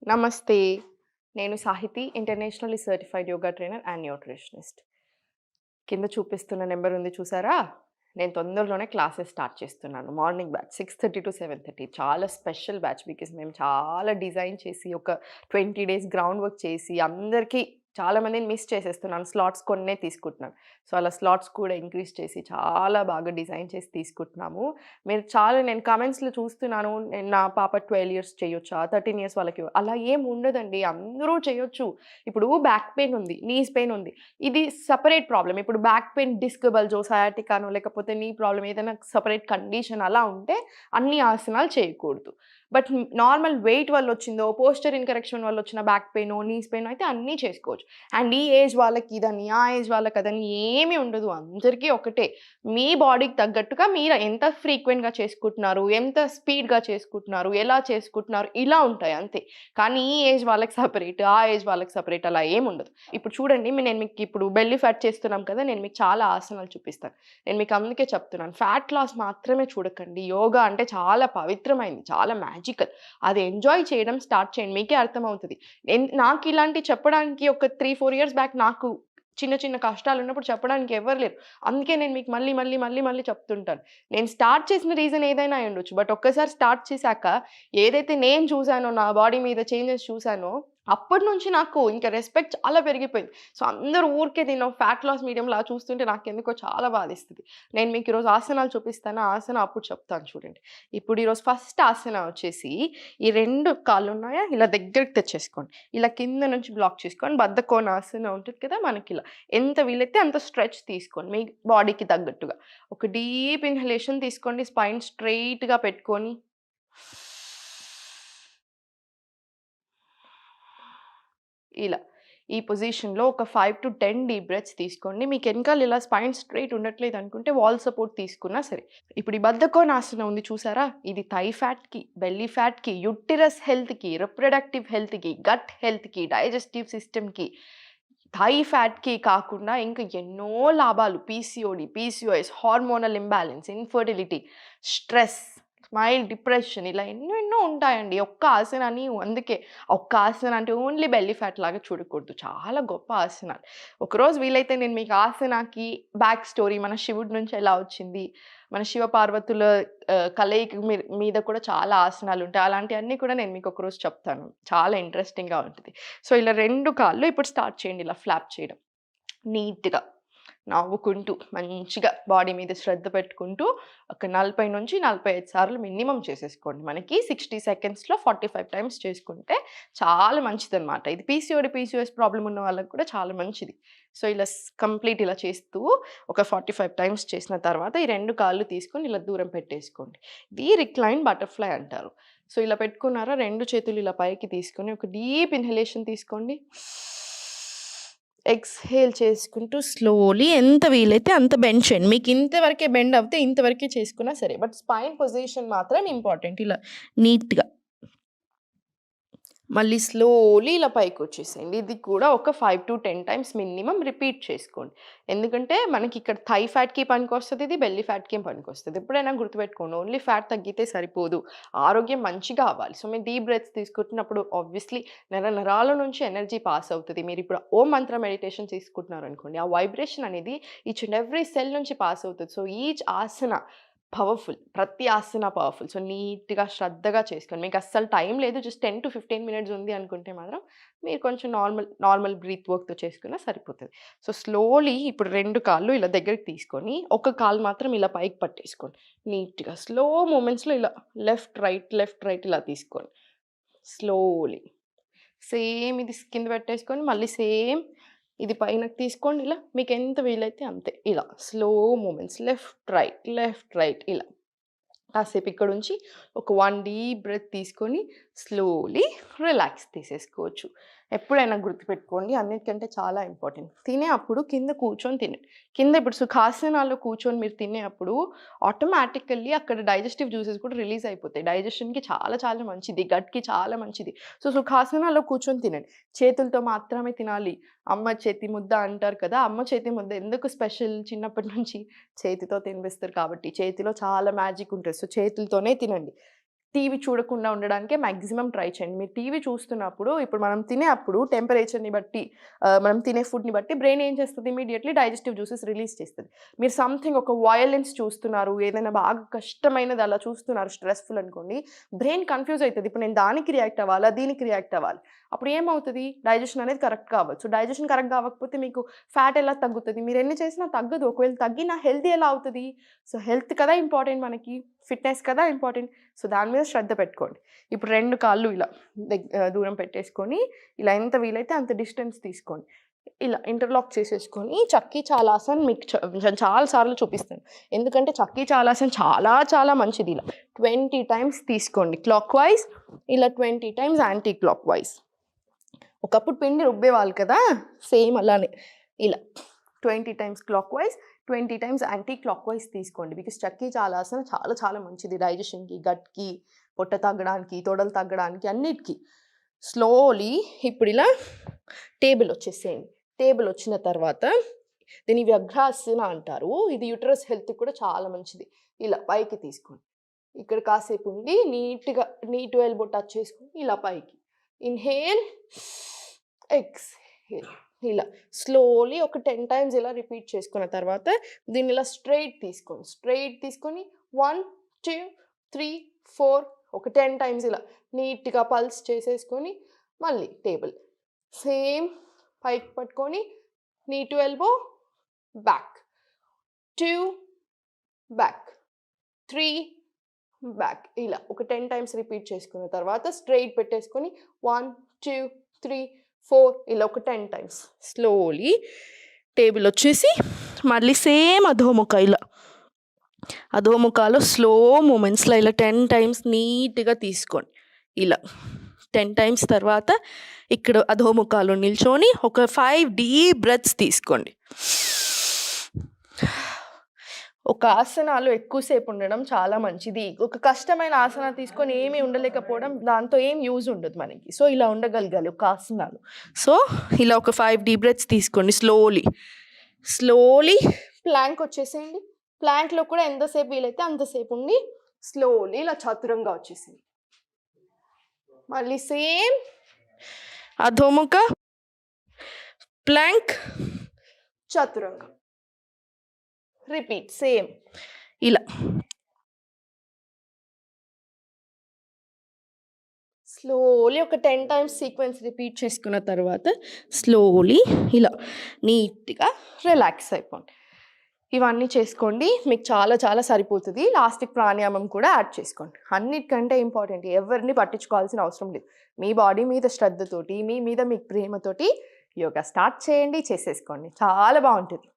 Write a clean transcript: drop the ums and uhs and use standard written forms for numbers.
నమస్తే. నేను Sahithi, internationally certified yoga trainer and nutritionist. కింద చూపిస్తున్న నంబర్ ఉంది చూసారా? నేను తొందరలోనే క్లాసెస్ స్టార్ట్ చేస్తున్నాను. మార్నింగ్ బ్యాచ్ 6:30-7:30 చాలా స్పెషల్ బ్యాచ్. బికాజ్ మేము చాలా డిజైన్ చేసి ఒక 20 డేస్ గ్రౌండ్ వర్క్ చేసి అందరికీ చాలా మందిని మిస్ చేసేస్తున్నాను. స్లాట్స్ కొన్నే తీసుకుంటున్నాను. సో, అలా స్లాట్స్ కూడా ఇంక్రీజ్ చేసి చాలా బాగా డిజైన్ చేసి తీసుకుంటున్నాము. మీరు చాలా నేను కామెంట్స్‌లో చూస్తున్నాను. నా పాప 12 ఇయర్స్ చేయొచ్చా? 13 ఇయర్స్ వాళ్ళకి అలా ఏం ఉండదండి. అందరూ చేయొచ్చు. ఇప్పుడు బ్యాక్ పెయిన్ ఉంది. నీస్ పెయిన్ ఉంది. ఇది సెపరేట్ ప్రాబ్లమ్. ఇప్పుడు బ్యాక్ పెయిన్ డిస్క్ బల్జో, సయాటికానో లేకపోతే నీ ప్రాబ్లమ్ ఏదైనా సెపరేట్ కండిషన్ అలా ఉంటే అన్ని ఆసనాలు చేయకూడదు. బట్ నార్మల్ వెయిట్ వల్ల వచ్చిందో, పోస్చర్ ఇన్‌కరెక్షన్ వల్ల వచ్చిన బ్యాక్ పెయినో, నీస్ పెయినో అయితే అన్నీ చేసుకోవచ్చు. అండ్ ఈ ఏజ్ వాళ్ళకి ఇదని, ఆ ఏజ్ వాళ్ళకదని ఏమీ ఉండదు. అందరికీ ఒకటే. మీ బాడీకి తగ్గట్టుగా మీరు ఎంత ఫ్రీక్వెంట్‌గా చేసుకుంటున్నారు, ఎంత స్పీడ్‌గా చేసుకుంటున్నారు, ఎలా చేసుకుంటున్నారు ఇలా ఉంటాయి అంతే. కానీ ఈ ఏజ్ వాళ్ళకి సెపరేట్, ఆ ఏజ్ వాళ్ళకి సెపరేట్ అలా ఏముండదు. ఇప్పుడు చూడండి నేను మీకిప్పుడు బెల్లీ ఫ్యాట్ చేస్తున్నాం కదా! నేను మీకు చాలా ఆసనాలు చూపిస్తాను. నేను మీకు అందుకే చెప్తున్నాను. ఫ్యాట్ లాస్ మాత్రమే చూడకండి. యోగా అంటే చాలా పవిత్రమైంది. చాలా మ్యాజికల్. అది ఎంజాయ్ చేయడం స్టార్ట్ చేయండి. మీకే అర్థమవుతది. నాకిలాంటివి చెప్పడానికి ఒక 3, 4 ఇయర్స్ బ్యాక్ నాకు చిన్న చిన్న కష్టాలున్నప్పుడు చెప్పడానికి ఎవ్వరు లేరు. అందుకే నేను మీకు మళ్ళీ చెప్తుంటాను. నేను స్టార్ట్ చేసిన రీజన్ ఏదైనా అయ్యుండొచ్చు. బట్ ఒక్కసారి స్టార్ట్ చేశాక ఏదైతే నేను చూసానో, నా బాడీ మీద చేంజెస్ చూసానో, అప్పటి నుంచి నాకు ఇంక రెస్పెక్ట్ చాలా పెరిగిపోయింది. సో, అందరూ ఊరికే దీన్ని ఫ్యాట్ లాస్ మీడియంలా చూస్తుంటే నాకెందుకో చాలా బాధేస్తది. నేను మీకు ఈరోజు ఆసనాలు చూపిస్తాను. ఆ ఆసనం అప్పుడు చెప్తాను చూడండి. ఇప్పుడు ఈరోజు ఫస్ట్ ఆసన వచ్చేసి ఈ 2 కాళ్ళున్నాయా ఇలా దగ్గరికి తెచ్చేసుకోండి. ఇలా కింద నుంచి బ్లాక్ చేసుకొని బద్ధకోణాసన ఉంటది కదా! మనకిలా. ఎంత వీలైతే అంత స్ట్రెచ్ తీసుకోండి. మీ బాడీకి తగ్గట్టుగా. ఒక డీప్ ఇన్‌హలేషన్ తీసుకోండి. స్పైన్ స్ట్రెయిట్‌గా పెట్టుకొని ఇలా. ఈ పొజిషన్‌లో ఒక 5-10 డీప్ బ్రెత్స్ తీసుకోండి. మీకు ఎనకాల ఇలా స్పైన్ స్ట్రెయిట్ ఉండట్లేదనుకుంటే వాల్ సపోర్ట్ తీసుకున్నా సరే. ఇప్పుడు ఈ బద్ధకోణాసన ఉంది చూసారా? ఇది థై ఫ్యాట్‌కి, బెల్లీ ఫ్యాట్‌కి, యుటెరస్ హెల్త్‌కి, రిప్రొడక్టివ్ హెల్త్‌కి, గట్ హెల్త్‌కి, డైజెస్టివ్ సిస్టమ్‌కి, థై ఫ్యాట్‌కి కాకుండా ఇంకా ఎన్నో లాభాలు PCOS, hormonal imbalance, infertility, stress, smile, depression ఇలా ఎన్నెన్నో ఉంటాయండి. ఒక్క ఆసనాన్ని అందుకే ఒక్క ఆసన అంటే ఓన్లీ బెల్లీ ఫ్యాట్ లాగా చూడకూడదు. చాలా గొప్ప ఆసనాలు. ఒకరోజు వీలైతే నేను మీకు ఆసనాకి బ్యాక్ స్టోరీ మన శివుడి నుంచి ఎలా వచ్చింది, మన శివ పార్వతుల కలయిక మీద కూడా చాలా ఆసనాలుంటాయి. అలాంటియన్నీ కూడా నేను మీకు ఒకరోజు చెప్తాను. చాలా ఇంట్రెస్టింగ్‌గా ఉంటది. సో, ఇలా 2 కాళ్ళు ఇప్పుడు స్టార్ట్ చేయండి ఇలా ఫ్లాప్ చేయడం. నీట్‌గా. నవ్వుకుంటూ మంచిగా బాడీ మీద శ్రద్ధ పెట్టుకుంటూ ఒక 40-45 సార్లు మినిమమ్ చేసేసుకోండి. మనకి 60 సెకండ్స్‌లో 45 టైమ్స్ చేసుకుంటే చాలా మంచిదనమాట. ఇది పీసీఓఎస్ ప్రాబ్లమ్ ఉన్న వాళ్ళకి కూడా చాలా మంచిది. సో, ఇలా కంప్లీట్ ఇలా చేస్తూ ఒక 45 టైమ్స్ చేసిన తర్వాత ఈ 2 కాళ్ళు తీసుకొని ఇలా దూరం పెట్టేసుకోండి. ఇది రిక్లైన్ బటర్‌ఫ్లై అంటారు. సో, ఇలా పెట్టుకున్నారా 2 చేతులు ఇలా పైకి తీసుకొని ఒక డీప్ ఇన్‌హలేషన్ తీసుకోండి. ఎక్స్‌హేల్ చేసుకుంటూ స్లోలీ ఎంత వీలైతే అంత బెండ్ చేయండి. మీకు ఇంతవరకే బెండ్ అవుతే ఇంతవరకే చేసుకున్నా సరే. బట్ స్పైన్ పొజిషన్ మాత్రం ఇంపార్టెంట్. ఇలా నీట్‌గా. మళ్ళీ స్లోలీ ఇలా పైకొచ్చేసేయండి. ఇది కూడా ఒక 5-10 టైమ్స్ మినిమమ్ రిపీట్ చేసుకోండి. ఎందుకంటే మనకిక్కడ థై ఫ్యాట్‌కి పనికొస్తది. ఇది బెల్లీ ఫ్యాట్‌కి పనికొస్తది. ఎప్పుడైనా గుర్తుపెట్టుకోండి. ఓన్లీ ఫ్యాట్ తగ్గితే సరిపోదు. ఆరోగ్యం మంచిగా అవ్వాలి. సో, మీరు డీప్ బ్రెత్స్ తీసుకుంటున్నప్పుడు ఆబ్వియస్లీ నరాల నుంచి ఎనర్జీ పాస్ అవుతది. మీరిప్పుడు ఓం మంత్ర మెడిటేషన్ తీసుకుంటున్నారనుకోండి. ఆ వైబ్రేషన్ అనేది ఈచ్ అండ్ ఎవ్రీ సెల్ నుంచి పాస్ అవుతది. సో, ఈచ్ ఆసన పవర్‌ఫుల్. ప్రతి ఆసన పవర్‌ఫుల్. సో, నీట్‌గా శ్రద్ధగా చేసుకోండి. మీకస్సలు టైం లేదు. జస్ట్ 10-15 మినిట్స్ ఉంది అనుకుంటే మాత్రం మీరు కొంచెం నార్మల్ బ్రీత్ వర్క్‌తో చేసుకున్నా సరిపోతది. సో, స్లోలీ ఇప్పుడు 2 కాళ్ళు ఇలా దగ్గరికి తీసుకొని, ఒక కాలు మాత్రం ఇలా పైకి పట్టేసుకోండి. నీట్‌గా స్లో మూవ్‌మెంట్స్‌లో ఇలా లెఫ్ట్, రైట్ ఇలా తీసుకోండి. స్లోలీ. సేమ్ ఇది కింద పెట్టేసుకొని మళ్ళీ సేమ్ ఇది పైనకి తీసుకోండి ఇలా. మీకెంత వీలైతే అంతే. ఇలా స్లో మూవ్‌మెంట్స్ లెఫ్ట్, రైట్ ఇలా. కాసేపు ఇక్కడుంచి ఒక 1 డీప్ బ్రెత్ తీసుకొని స్లోలీ రిలాక్స్ తీసేసుకోవచ్చు. ఎప్పుడైనా గుర్తుపెట్టుకోండి అన్నిటికంటే చాలా ఇంపార్టెంట్. తినే అప్పుడు కింద కూర్చొని తినండి. కింద ఇప్పుడు సుఖాసనాల్లో కూర్చొని మీరు తినే అప్పుడు ఆటోమేటికల్లీ అక్కడ డైజెస్టివ్ జ్యూసెస్ కూడా రిలీజ్ అయిపోతాయి. డైజెషన్‌కి చాలా చాలా మంచిది. గట్‌కి చాలా మంచిది. సో, సుఖాసనాల్లో కూర్చొని తినండి. చేతులతో మాత్రమే తినాలి. అమ్మ చేతి ముద్ద అంటారు కదా! అమ్మ చేతి ముద్ద ఎందుకు స్పెషల్ చిన్నప్పటి నుంచి చేతితో తినిపిస్తారు కాబట్టి. చేతిలో చాలా మ్యాజిక్ ఉంటది. సో, చేతులతోనే తినండి. టీవీ చూడకుండా ఉండడానికే మ్యాక్సిమం ట్రై చేయండి. మీరు టీవీ చూస్తున్నప్పుడు ఇప్పుడు మనం తినేప్పుడు టెంపరేచర్‌ని బట్టి మనం తినే ఫుడ్‌ని బట్టి బ్రెయిన్ ఏం చేస్తది ఇమ్మీడియేట్‌లీ డైజెస్టివ్ జ్యూసెస్ రిలీజ్ చేస్తది. మీరు సంథింగ్ ఒక వయలెన్స్ చూస్తున్నారు, ఏదైనా బాగా కష్టమైనది అలా చూస్తున్నారు స్ట్రెస్‌ఫుల్ అనుకోండి, బ్రెయిన్ కన్‌ఫ్యూజ్ అయితది. ఇప్పుడు నేను దానికి రియాక్ట్ అవ్వాలా? దీనికి రియాక్ట్ అవ్వాలి. అప్పుడు ఏమవుతది? డైజెషన్ అనేది కరెక్ట్‌గా అవ్వదు. సో, డైజెషన్ కరెక్ట్‌గా అవ్వకపోతే మీకు ఫ్యాట్ ఎలా తగ్గుతది? మీరు ఎన్ని చేసినా తగ్గదు. ఒకవేళ తగ్గినా హెల్తీ ఎలా అవుతది? సో, హెల్త్ కదా ఇంపార్టెంట్ మనకి. ఫిట్‌నెస్ కదా ఇంపార్టెంట్. సో, దాని మీద శ్రద్ధ పెట్టుకోండి. ఇప్పుడు 2 కాళ్ళు ఇలా దూరం పెట్టేసుకొని, ఇలా ఎంత వీలైతే అంత డిస్టెన్స్ తీసుకోండి. ఇలా ఇంటర్లాక్ చేసేసుకొని చక్కీ చాలాసన్ మీకు చాలా సార్లు చూపిస్తాను. ఎందుకంటే చక్కీ చాలాసన్ చాలా చాలా మంచిది. ఇలా 20 టైమ్స్ తీసుకోండి క్లాక్ వైస్, ఇలా 20 టైమ్స్ యాంటీ క్లాక్ వైస్. ఒకప్పుడు పిండి రుబ్బేవాళ్ళు కదా! సేమ్ అలానే ఇలా 20 times clockwise, 20 times anticlockwise తీసుకోండి. బికాస్ చక్కీ చాలాసన చాలా చాలా మంచిది డైజెషన్‌కి, గట్‌కి, పొట్ట తగ్గడానికి, తొడలు తగ్గడానికి అన్నిటికి. స్లోలీ ఇప్పుడు ఇలా టేబుల్ వచ్చేసేయండి. టేబుల్ వచ్చిన తర్వాత దీన్ని వ్యగ్రాసన అంటారు. ఇది యూటరస్ హెల్త్‌కి కూడా చాలా మంచిది. ఇలా పైకి తీసుకోండి. ఇక్కడ కాసేపు ఉండి నీట్‌గా నీ టు ఎల్బో టచ్ చేసుకొని ఇలా పైకి. Inhale, exhale. ఇలా స్లోలీ ఒక 10 టైమ్స్ ఇలా రిపీట్ చేసుకున్న తర్వాత దీన్ని ఇలా స్ట్రెయిట్ తీసుకోండి. స్ట్రెయిట్ తీసుకొని 1, 2, 3, 4 ఒక 10 టైమ్స్ ఇలా నీట్‌గా పల్స్ చేసేసుకొని మళ్ళీ టేబుల్. సేమ్ పైకి పట్టుకొని need to elbow back. 2 back. 3 back. ఇలా ఒక 10 టైమ్స్ రిపీట్ చేసుకున్న తర్వాత స్ట్రెయిట్ పెట్టేసుకొని 1, 2, 3, 4 ఇలా ఒక 10 టైమ్స్. స్లోలీ టేబుల్ వచ్చేసి మళ్ళీ సేమ్ అధోముఖ ఇలా. అధోముఖాలో స్లో మూమెంట్స్‌లో ఇలా 10 టైమ్స్ నీట్‌గా తీసుకోండి. ఇలా 10 టైమ్స్ తర్వాత ఇక్కడ అధోముఖాలో నిల్చొని ఒక 5 డీప్ బ్రెత్స్ తీసుకోండి. ఒక ఆసనాలు ఎక్కువసేపు ఉండడం చాలా మంచిది. ఒక కష్టమైన ఆసన తీసుకొని ఏమీ ఉండలేకపోవడం దాంతో ఏం యూజ్ ఉండదు మనకి. సో, ఇలా ఉండగలగాలి ఒక ఆసనాలు. సో, ఇలా ఒక 5 డీప్ బ్రెత్స్ తీసుకోండి స్లోలీ. స్లోలీ ప్లాంక్ వచ్చేసేయండి. ప్లాంక్‌లో కూడా ఎంతసేపు వీలైతే అంతసేపు ఉండి స్లోలీ ఇలా చతురంగా వచ్చేసేయండి. మళ్ళీ సేమ్ అధోముఖ, ప్లాంక్, చతురంగం. రిపీట్ సేమ్ ఇలా. స్లోలీ ఒక 10 టైమ్స్ సీక్వెన్స్ రిపీట్ చేసుకున్న తర్వాత స్లోలీ ఇలా నీట్‌గా రిలాక్స్ అయిపోండి. ఇవన్నీ చేసుకోండి. మీకు చాలా చాలా సరిపోతుంది. లాస్ట్‌కి ప్రాణాయామం కూడా యాడ్ చేసుకోండి. అన్నిటికంటే ఇంపార్టెంట్ ఎవరిని పట్టించుకోవాల్సిన అవసరం లేదు. మీ బాడీ మీద శ్రద్ధతోటి, మీ మీద మీకు ప్రేమతోటి యోగా స్టార్ట్ చేయండి, చేసేసుకోండి. చాలా బాగుంటుంది.